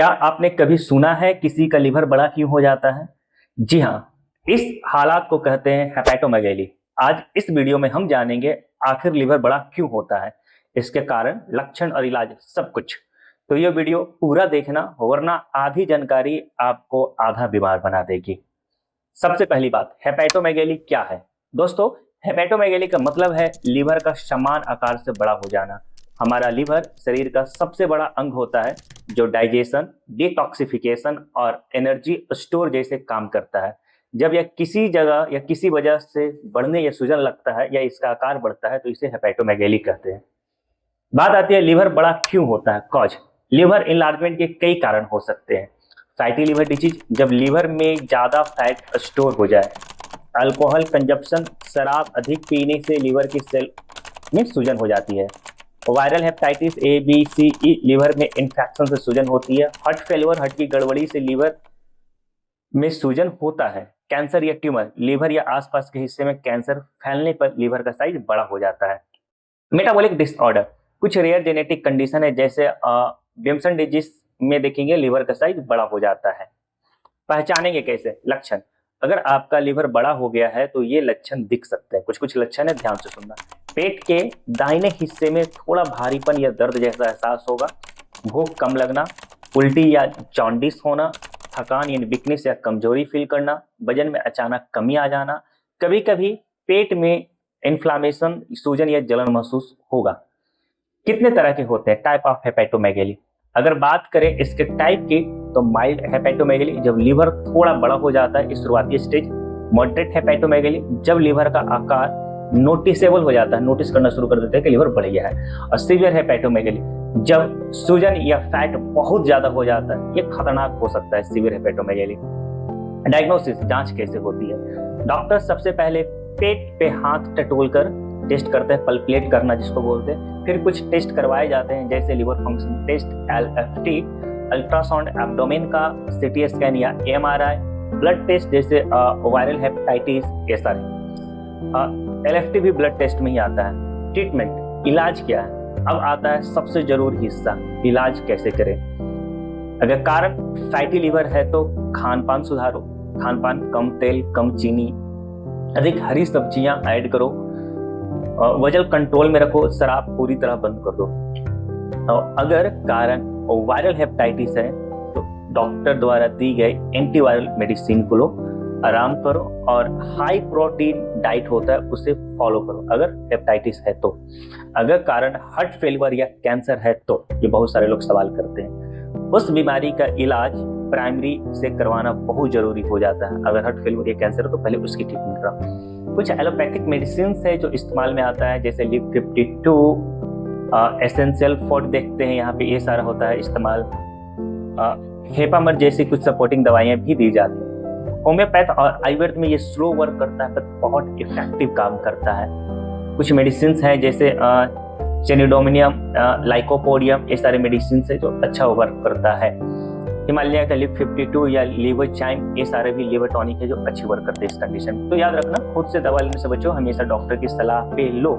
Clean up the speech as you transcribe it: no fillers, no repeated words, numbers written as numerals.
क्या आपने कभी सुना है किसी का लिवर बड़ा क्यों हो जाता है? जी हाँ, इस हालात को कहते हैं हेपेटोमेगैली। आज इस वीडियो में हम जानेंगे आखिर लिवर बड़ा क्यों होता है, इसके कारण, लक्षण और इलाज सब कुछ। तो ये वीडियो पूरा देखना, वरना आधी जानकारी आपको आधा बीमार बना देगी। सबसे पहली बात, हेपेटोमेगैली क्या है? दोस्तों, हेपेटोमेगैली का मतलब है लीवर का समान आकार से बड़ा हो जाना। हमारा लीवर शरीर का सबसे बड़ा अंग होता है जो डाइजेशन, डिटॉक्सिफिकेशन और एनर्जी स्टोर जैसे काम करता है। जब यह किसी जगह या किसी वजह से बढ़ने या सूजन लगता है या इसका आकार बढ़ता है तो इसे हेपेटोमेगैली कहते हैं। बात आती है लिवर बड़ा क्यों होता है। कॉज, लिवर इनलार्जमेंट के कई कारण हो सकते हैं। फैटी लिवर डिजीज, जब लिवर में ज्यादा फैट स्टोर हो जाए। अल्कोहल कंजप्शन, शराब अधिक पीने से लिवर की सेल में सूजन हो जाती है। Viral hepatitis A B C E, liver में इन्फेक्शन से सूजन होती है। हार्ट फेलियर, हार्ट की गड़बड़ी से लिवर में सूजन होता है। कैंसर या ट्यूमर, लिवर या आसपास के हिस्से में कैंसर फैलने पर लिवर का साइज बड़ा हो जाता है। मेटाबॉलिक डिसऑर्डर, कुछ रेयर जेनेटिक कंडीशन है जैसे विल्सन डिजीज में देखेंगे लिवर का साइज बड़ा हो जाता है। पहचानेंगे कैसे? लक्षण, अगर आपका लिवर बड़ा हो गया है तो ये लक्षण दिख सकते हैं। कुछ कुछ लक्षण है, ध्यान से सुनना। पेट के दाहिने हिस्से में थोड़ा भारीपन या दर्द जैसा एहसास होगा। भूख कम लगना, उल्टी या जॉन्डिस होना, थकान यानी वीकनेस या कमजोरी फील करना, वजन में अचानक कमी आ जाना, कभी कभी पेट में इन्फ्लामेशन, सूजन या जलन महसूस होगा। कितने तरह के होते हैं? Type of hepatomegaly. अगर बात करें इसके टाइप की तो माइल्ड हेपेटोमेगैली, जब लिवर थोड़ा बड़ा हो जाता है, इस शुरुआती स्टेज। मॉडरेट हेपेटोमेगैली, जब लिवर का आकार नोटिसेबल हो जाता है, नोटिस करना शुरू कर देते हैं कि लिवर बढ़ गया है। और सीवियर हेपेटोमेगैली, जब सूजन या फैट बहुत ज्यादा हो जाता है, ये खतरनाक हो सकता है सीवियर हेपेटोमेगैली। डायग्नोसिस, जांच कैसे होती है? डॉक्टर सबसे पहले पेट पे हाथ टटोलकर टेस्ट करते हैं, पल्पेट करना जिसको बोलते हैं। फिर कुछ टेस्ट करवाए जाते हैं जैसे liver function test, LFT, ultrasound abdomen का, CT स्कैन या MRI, ब्लड टेस्ट जैसे वायरल हेपेटाइटिस, ये सारे। LFT भी ब्लड टेस्ट में ही आता है। ट्रीटमेंट, इलाज क्या है? अब आता है सबसे जरूरी हिस्सा, इलाज कैसे करें। अगर कारण फैटी लिवर है तो खान पान सुधारो। खान पान, कम तेल, कम चीनी, अधिक हरी सब्जियां ऐड करो। वजन कंट्रोल में रखो, शराब पूरी तरह बंद कर दो। अगर कारण वायरल हेपेटाइटिस है तो डॉक्टर द्वारा दी गई एंटीवायरल मेडिसिन को लो, आराम करो और हाई प्रोटीन डाइट होता है उसे फॉलो करो अगर हेपेटाइटिस है तो। अगर कारण हार्ट फेलियर या कैंसर है तो, ये बहुत सारे लोग सवाल करते हैं, उस बीमारी का इलाज प्राइमरी से करवाना बहुत जरूरी हो जाता है। अगर हार्ट फेलियर या कैंसर है तो पहले उसकी ट्रीटमेंट कराओ। कुछ एलोपैथिक मेडिसिन है जो इस्तेमाल में आता है जैसे लिव 52, एसेंशियल फूड देखते हैं, यहाँ पे ये सारा होता है इस्तेमाल। हेपामर जैसी कुछ सपोर्टिंग दवाइयाँ भी दी जाती हैं। होम्योपैथ और आयुर्वेद में ये स्लो वर्क करता है पर बहुत इफेक्टिव काम करता है। कुछ मेडिसिन हैं जैसे चेनिडोमिनियम, लाइकोपोडियम, ये सारे मेडिसिन है जो अच्छा वर्क करता है। हिमालय का लिव 52 या लीवर चाइम, ये सारे भी लिवर टॉनिक है जो अच्छी वर्क करते हैं इस कंडीशन में। तो याद रखना, खुद से दवा लेने से बचो, हमेशा डॉक्टर की सलाह पे लो।